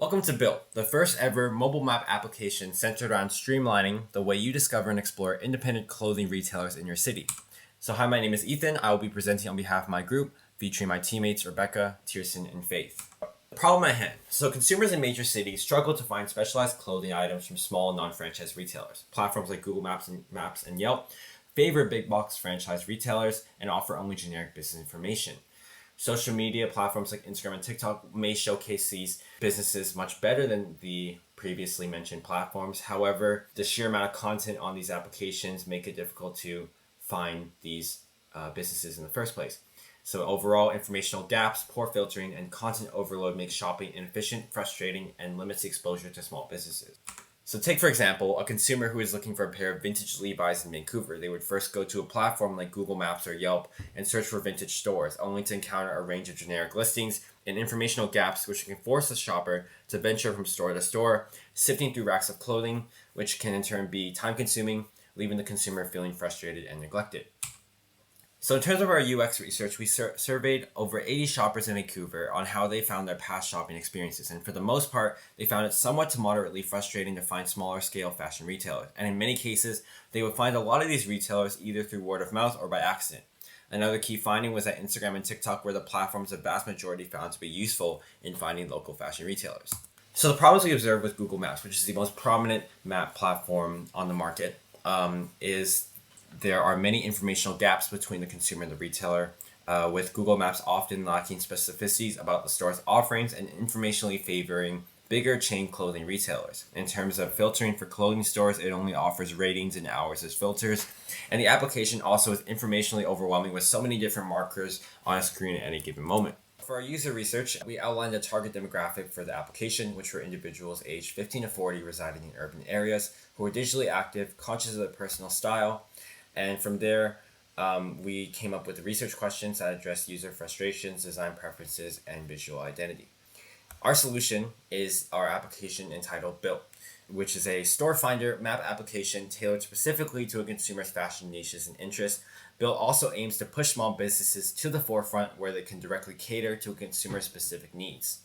Welcome to bylte, the first ever mobile map application centered around streamlining the way you discover and explore independent clothing retailers in your city. So hi, my name is Ethan. I will be presenting on behalf of my group, featuring my teammates Rebecca, Tirsten, and Faith. The problem at hand. So consumers in major cities struggle to find specialized clothing items from small non-franchise retailers. Platforms like Google Maps and Yelp favor big box franchise retailers and offer only generic business information. Social media platforms like Instagram and TikTok may showcase these businesses much better than the previously mentioned platforms. However, the sheer amount of content on these applications make it difficult to find these businesses in the first place. So overall, informational gaps, poor filtering, and content overload make shopping inefficient, frustrating, and limits the exposure to small businesses. So take, for example, a consumer who is looking for a pair of vintage Levi's in Vancouver. They would first go to a platform like Google Maps or Yelp and search for vintage stores, only to encounter a range of generic listings and informational gaps which can force the shopper to venture from store to store, sifting through racks of clothing, which can in turn be time-consuming, leaving the consumer feeling frustrated and neglected. So in terms of our UX research, we surveyed over 80 shoppers in Vancouver on how they found their past shopping experiences. And for the most part, they found it somewhat to moderately frustrating to find smaller scale fashion retailers. And in many cases, they would find a lot of these retailers either through word of mouth or by accident. Another key finding was that Instagram and TikTok were the platforms the vast majority found to be useful in finding local fashion retailers. So the problems we observed with Google Maps, which is the most prominent map platform on the market, is there are many informational gaps between the consumer and the retailer, with Google Maps often lacking specificities about the store's offerings and informationally favoring bigger chain clothing retailers. In terms of filtering for clothing stores, it only offers ratings and hours as filters, and the application also is informationally overwhelming with so many different markers on a screen at any given moment. For our user research, we outlined a target demographic for the application, which were individuals aged 15 to 40 residing in urban areas who are digitally active, conscious of their personal style. And from there, we came up with research questions that address user frustrations, design preferences, and visual identity. Our solution is our application entitled bylte, which is a store finder map application tailored specifically to a consumer's fashion niches and interests. bylte also aims to push small businesses to the forefront where they can directly cater to a consumer's specific needs.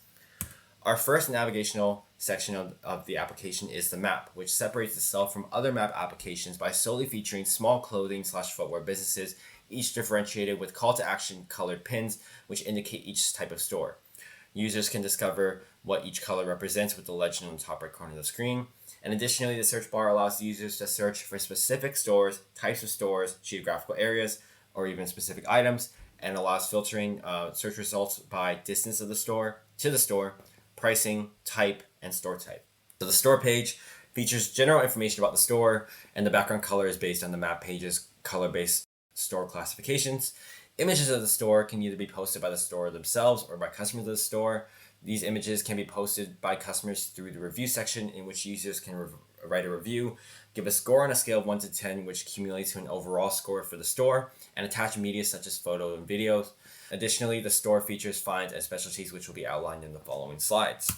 Our first navigational section of the application is the map, which separates itself from other map applications by solely featuring small clothing/footwear businesses, each differentiated with call to action colored pins, which indicate each type of store. Users can discover what each color represents with the legend on the top right corner of the screen. And additionally, the search bar allows users to search for specific stores, types of stores, geographical areas, or even specific items, and allows filtering search results by distance of the store to the store, pricing, type, and store type. So the store page features general information about the store, and the background color is based on the map page's color-based store classifications. Images of the store can either be posted by the store themselves or by customers of the store. These images can be posted by customers through the review section, in which users can write a review, give a score on a scale of 1 to 10, which accumulates to an overall score for the store, and attach media such as photos and videos. Additionally, the store features finds and specialties, which will be outlined in the following slides.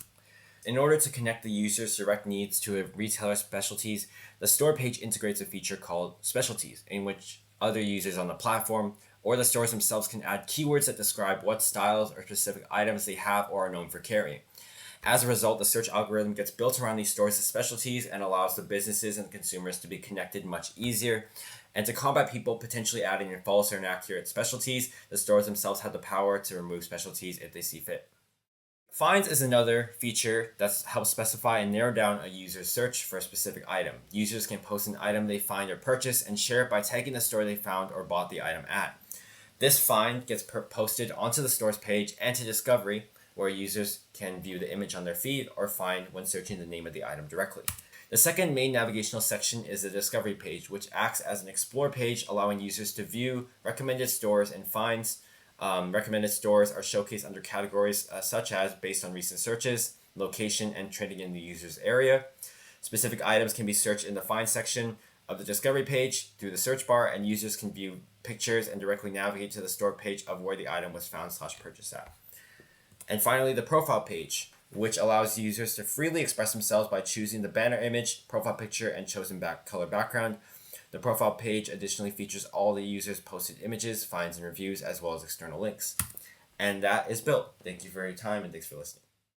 In order to connect the user's direct needs to a retailer's specialties, the store page integrates a feature called Specialties, in which other users on the platform or the stores themselves can add keywords that describe what styles or specific items they have or are known for carrying. As a result, the search algorithm gets built around these stores' specialties and allows the businesses and consumers to be connected much easier. And to combat people potentially adding in false or inaccurate specialties, the stores themselves have the power to remove specialties if they see fit. Finds is another feature that helps specify and narrow down a user's search for a specific item. Users can post an item they find or purchase and share it by tagging the store they found or bought the item at. This find gets posted onto the store's page and to Discovery, where users can view the image on their feed or find when searching the name of the item directly. The second main navigational section is the Discovery page, which acts as an explore page, allowing users to view recommended stores and finds. Recommended stores are showcased under categories such as based on recent searches, location, and trending in the user's area. Specific items can be searched in the find section of the Discovery page through the search bar, and users can view pictures and directly navigate to the store page of where the item was found/purchased at. And finally, the profile page, which allows users to freely express themselves by choosing the banner image, profile picture, and chosen color background. The profile page additionally features all the users' posted images, finds, and reviews, as well as external links. And that is bylte. Thank you for your time, and thanks for listening.